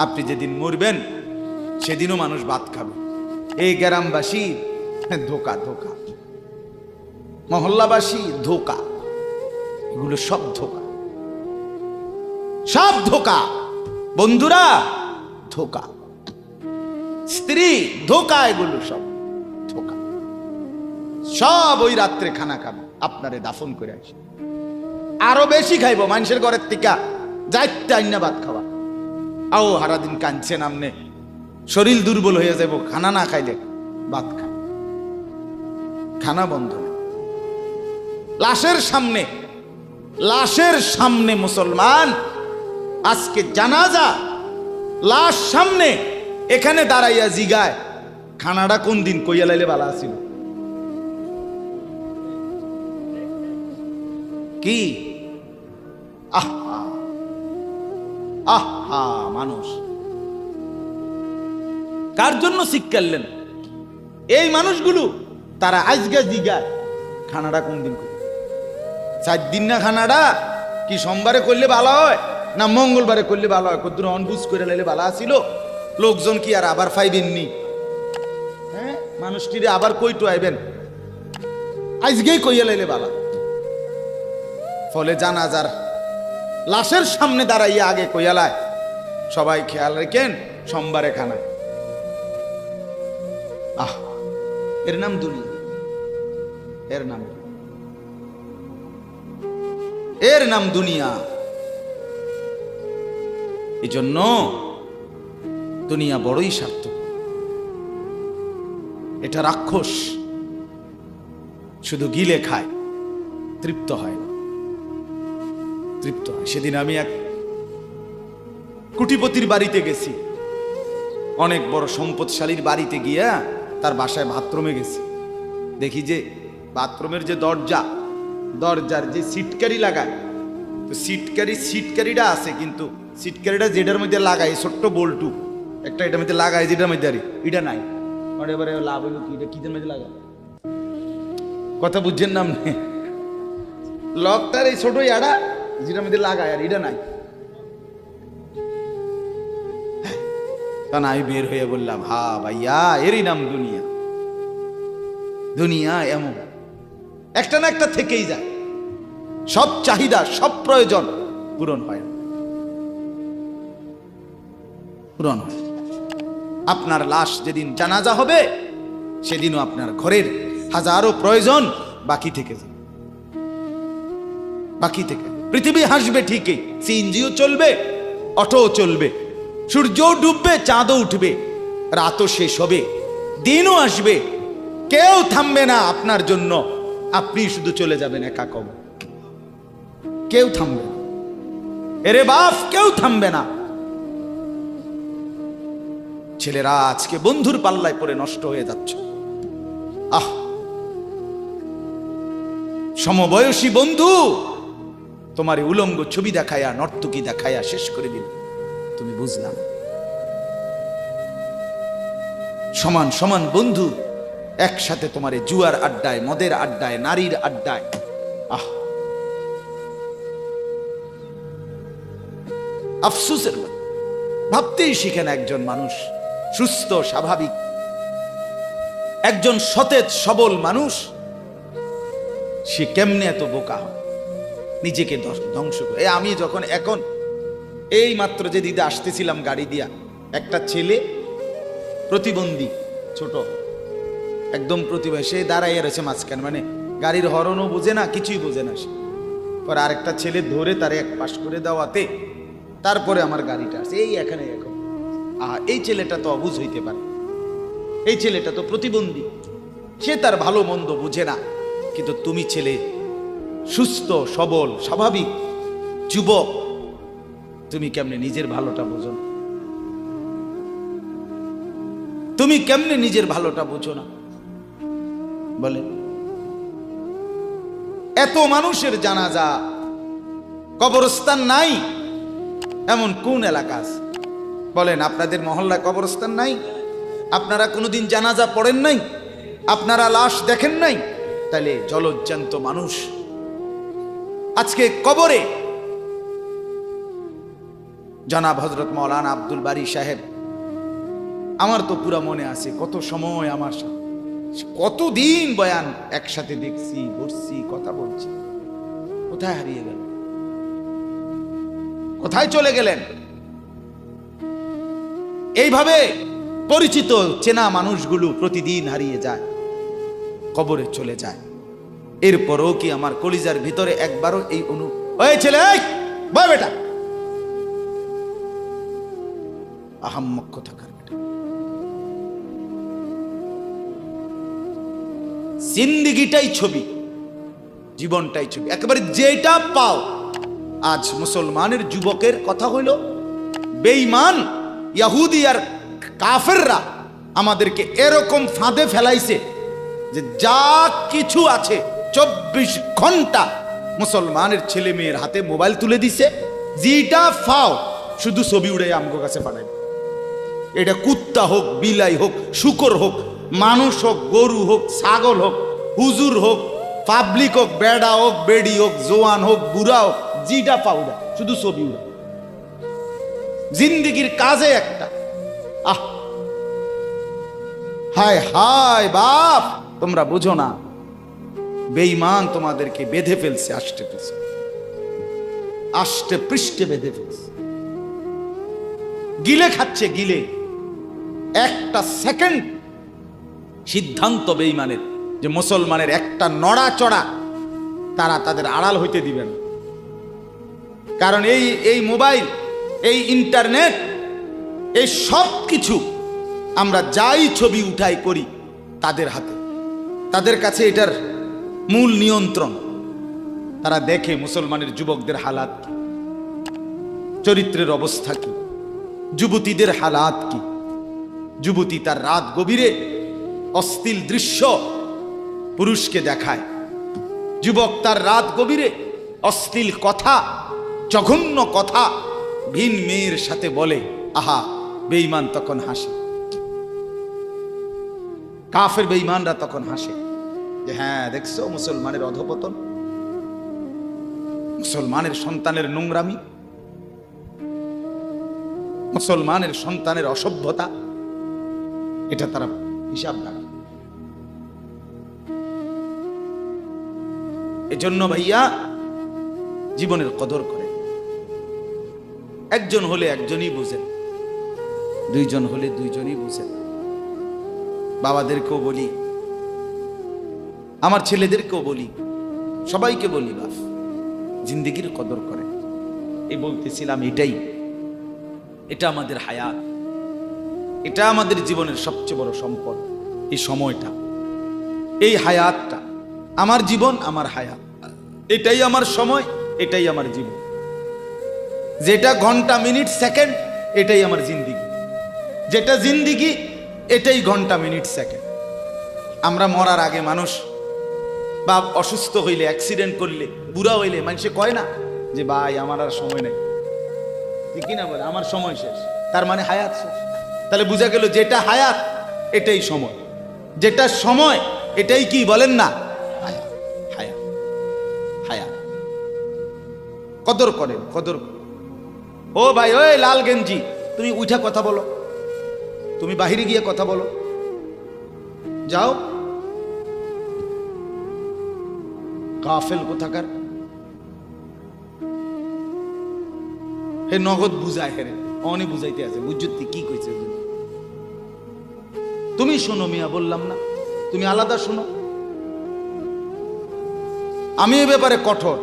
আপনি যেদিন মরবেন সেদিনও মানুষ ভাত খাবে। এই গ্রামবাসী ধোকা ধোকা, মহল্লাবাসী ধোকা, এগুলো সব ধোকা, সব ধোকা। বন্ধুরা ধোকা, স্ত্রী ধোকা, এগুলো সব ধোকা। সব ওই রাত্রে খানা খাবে, আপনারে দাফন করে আসে। আরো বেশি খাইব মানুষের ঘরের থেকে যাইতে আইনা ভাত খাওয়া। আও হারাদিন কাঁদছেন আমনে, শরীর দুর্বল হয়ে যাব খানা না খাইলে। ভাত খা, খানা বন্ধ। লাশের সামনে, লাশের সামনে মুসলমান আজকে জানাজা, লাশ সামনে, এখানে দাঁড়াইয়া জিগায় খানাটা কোন দিন কইয়া লাইলে ভালো আছিল। কি আহা আহা, মানুষ কার জন্য শিক্ষালেন? এই মানুষগুলো তারা আজকে জিগায় খানাটা কোন দিন করবে। 4 দিন না খানাটা কি সোমবারে করলে ভালো হয় না মঙ্গলবারে করলে ভালো হয়? কদ্দুর অনবুঝ করে লাইলে ভালো আছিল। লোকজন কি আর আবার পাইবেননি? হ্যাঁ, মানুষটিরে আবার কইটু আইবেন, আজকেই কইয়া লাইলে ভালো। ফলে জানাজার লাশের সামনে দাঁড়াইয়া আগে কইয়ালায় সবাই খেয়াল রেখেন সোমবারে খানা। আহ, এর নাম দুনিয়া, এর নাম, এর নাম দুনিয়া। এই জন্য দুনিয়া বড়ই স্বার্থক। এটা রাক্ষস, শুধু গিলে খায়, তৃপ্ত হয় না, তৃপ্ত হয়। সেদিন আমি এক কোটিপতির বাড়িতে গেছি, অনেক বড় সম্পদশালীর বাড়িতে গিয়া তার বাসায় বাথরুমে গেছি। দেখি যে বাথরুমের যে দরজা, দরজার যে সিটকারি লাগায়, তো সিটকারিটা আছে, কিন্তু সিটকারিটা যেটার মধ্যে লাগায় ছোট্ট বল্টু একটা, এটার মধ্যে লাগায় যেটার মধ্যে আরে এটা নাই। এবারে লাভ হইল কি, এটা কিদের মধ্যে লাগা, কথা বুঝছেন না? লকটার এই ছোট ইয়াটা যেটার মধ্যে লাগায় আর এটা নাই। তা আমি বের হয়ে বললাম, হা ভাইয়া, এরই নাম দুনিয়া। দুনিয়া এমন একটা না একটা থেকেই যায়, সব চাহিদা, সব প্রয়োজন পূরণ হয় না, পূরণ হয়। আপনার লাশ যেদিন জানাজা হবে সেদিনও আপনার ঘরের হাজারো প্রয়োজন বাকি থেকে যাবে, বাকি থেকে। পৃথিবী হাসবে ঠিকই, সিএনজিও চলবে, অটো চলবে, সূর্যও ডুববে, চাঁদও উঠবে, রাতও শেষ হবে, দিনও আসবে, কেউ থামবে না আপনার জন্য। আপনি শুধু চলে যাবেন একা কবর, কেউ থামবে না। এরে বাপ, কেউ থামবে না। ছেলেরা আজকে বন্ধুর পাল্লায় পড়ে নষ্ট হয়ে যাচ্ছে। আহ, সমবয়সী বন্ধু তোমার উলঙ্গ ছবি দেখায়া, নর্তকী দেখায়া শেষ করে দিল, তুমি বুঝলাম। সমান সমান বন্ধু একসাথে তোমার জুয়ার আড্ডায়, মদের আড্ডায়, নারীর আড্ডায়। আহ, আফসোসের, ভাবতেই শিখে না একজন মানুষ সুস্থ স্বাভাবিক, একজন সতেজ সবল মানুষ, সে কেমনে এত বোকা হয়, নিজেকে ধ্বংস করে। আমি যখন এখন এই মাত্র যে দিদা আসতেছিলাম গাড়ি দিয়া, একটা ছেলে প্রতিবন্ধী, ছোট একদম প্রতিবন্ধী, সে দাঁড়াইয়া রয়েছে মাঝখানে, মানে গাড়ির হরনও বোঝে না, কিছুই বোঝে না সে। পর আরেকটা ছেলে ধরে তারে এক পাশ করে দেওয়াতে তারপরে আমার গাড়িটা আসছে এই এখানে। এখন এই ছেলেটা তো অবুঝ হইতে পারে, এই ছেলেটা তো প্রতিবন্ধী, সে তার ভালো মন্দ বুঝে না। কিন্তু তুমি ছেলে সুস্থ সবল স্বাভাবিক যুবক, তুমি কেমনে নিজের ভালোটা বোঝো না? তুমি কেমনে নিজের ভালোটা বোঝো না বলে? এত মানুষের জানাজা, কবরস্থান নাই এমন কোন এলাকা আছে বলেন? আপনাদের মহল্লায় কবরস্থান নাই? আপনারা কোনোদিন জানাজা পড়েন নাই? আপনারা লাশ দেখেন নাই? তাহলে জলজ্জান্ত মানুষ আজকে কবরে জনাব হযরত মাওলানা আব্দুল বারী সাহেব, আমার তো পুরা মনে আছে কত সময় আমার সাথে, কতদিন বয়ান একসাথে দেখছি, বসছি, কথা বলছি। কোথায় হারিয়ে গেল? কোথায় চলে গেলেন? এইভাবে পরিচিত চেনা মানুষগুলো প্রতিদিন হারিয়ে যায়, কবরে চলে যায়। এরপরও কি আমার কলিজার ভিতরে একবারও এই ওই ছেলে, বয় বেটা, আহাম্মক কোথাকার বেটা, জিন্দেগিটাই ছবি, জীবনটাই ছবি, একেবারে যেটা পাও। আজ মুসলমানের যুবকের কথা হইল বেঈমান ইহুদি আর কাফেররা আমাদেরকে এরকম ফাঁদে ফেলাইছে যে যা কিছু আছে 24 ঘন্টা মুসলমানের ছেলে মেয়ের হাতে মোবাইল তুলে দিছে, যেটা ফাও শুধু ছবি উড়ে আমগো কাছে পাঠায়। এটা কুত্তা হোক, বিলাই হোক, শুকর হোক, মানুষ হোক, গরু হোক, ছাগল হোক, হুজুর হোক, পাবলিক হোক, বেড়া হোক, বেড়ি হোক, জোয়ান হোক, বুড়া হোক, যেটা পাউডা শুধু ছবি উড়া। জিন্দেগির কাজে একটা। আহ, হায় হায় বাপ, তোমরা বুঝো না, বেঈমান তোমাদেরকে বেঁধে ফেলছে, আষ্টে পৃষ্ঠে বেঁধে ফেলছে, গিলে খাচ্ছে, গিলে। একটা সেকেন্ড সিদ্ধান্ত বেঈমানের যে মুসলমানের একটা নড়াচড়া তারা তাদের আড়াল হইতে দিবেন। কারণ এই মোবাইল, এই ইন্টারনেট, এই সব কিছু আমরা যাই ছবি উঠাই করি তাদের হাতে, তাদের কাছে এটার মূল নিয়ন্ত্রণ। তারা দেখে মুসলমানের যুবকদের হালাত কি, চরিত্রের অবস্থা কি, যুবতীদের হালাত কি। যুবতী তার রাত গভীরে অশ্লীল দৃশ্য পুরুষকে দেখায়, যুবক তার রাত গভীরে অশ্লীল কথা, জঘন্য কথা ভিন মেয়ের সাথে বলে। আহা, বেঈমান তখন হাসে, কাফের বেঈমানরা তখন হাসে যে হ্যাঁ দেখছো মুসলমানের অধপতন, মুসলমানের সন্তানের নোংরামি, মুসলমানের সন্তানের অসভ্যতা, এটা তারা হিসাব রাখে। এজন্য ভাইয়া জীবনের কদর করে। একজন হলে একজনই বুঝেন, দুইজন হলে দুইজনই বুঝেন। বাবাদেরকেও বলি, আমার ছেলেদেরকেও বলি, সবাইকে বলি, বাপ জিন্দেগির কদর করে। এই বলতেছিলাম, এটা আমাদের হায়াত, এটা আমাদের জীবনের সবচেয়ে বড় সম্পদ। এই সময়টা, এই হায়াতটা, আমার জীবন, আমার হায়াত, এটাই আমার সময়, এটাই আমার জীবন। যেটা ঘন্টা, মিনিট, সেকেন্ড, এটাই আমার জিন্দেগি। যেটা জিন্দেগি, এটাই ঘন্টা, মিনিট, সেকেন্ড। আমরা মরার আগে মানুষ বা অসুস্থ হইলে, অ্যাক্সিডেন্ট করলে, বুড়া হইলে মানুষে কয় না যে ভাই আমার আর সময় নেই, ঠিকই না বলে, আমার সময় শেষ, তার মানে হায়াত শেষ। তাহলে বোঝা গেল যেটা হায়াত এটাই সময়, যেটা সময় এটাই কি বলেন না, হায়াত। হায়াত, হায়াত। কদর করেন, কদর। ও ভাই, ওই লাল গেঞ্জি, তুমি উঠা কথা বলো, তুমি বাহিরে গিয়ে কথা বলো, যাও। কাফেল কোথাকার, হে নগদ বুঝায়, হেরে অনে বুঝাইতে আছে, বুঝতে কি কইছে। তুমি শোনো মিয়া, বললাম না, তুমি আলাদা শোনো। আমি এ ব্যাপারে কঠোর।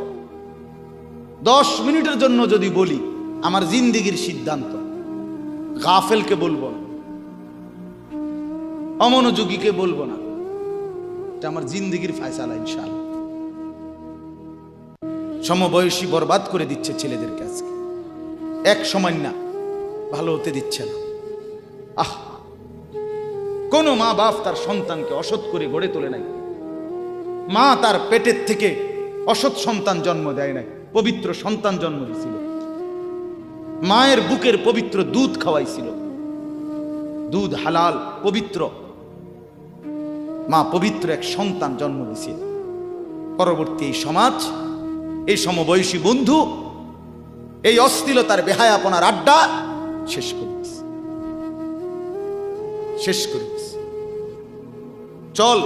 10 মিনিটের জন্য যদি বলি, আমার জিন্দেগির সিদ্ধান্ত, গাফেলকে বলবো না, অমনোযোগীকে বলবো না, এটা আমার জিন্দেগির ফয়সালা ইনশাআল্লাহ। সমবয়সী বরবাদ করে দিচ্ছে ছেলেদের কাছে, এক সময় না ভালো হতে দিচ্ছে না। আহ, কোন মা বাপ তার সন্তানকে অসৎ করে গড়ে তোলে নাই। মা তার পেটের থেকে অসৎ সন্তান জন্ম দেয় নাই, পবিত্র সন্তান জন্ম দিয়েছিল। মায়ের বুকের পবিত্র দুধ খাওয়াইছিল, দুধ হালাল পবিত্র। মা পবিত্র এক সন্তান জন্ম দিয়েছিল। পরবর্তী এই সমাজ, এই সমবয়সী বন্ধু, এই অশ্লীলতার বেহায়াপনার আড্ডা শেষ করিস, শেষ করিস। চল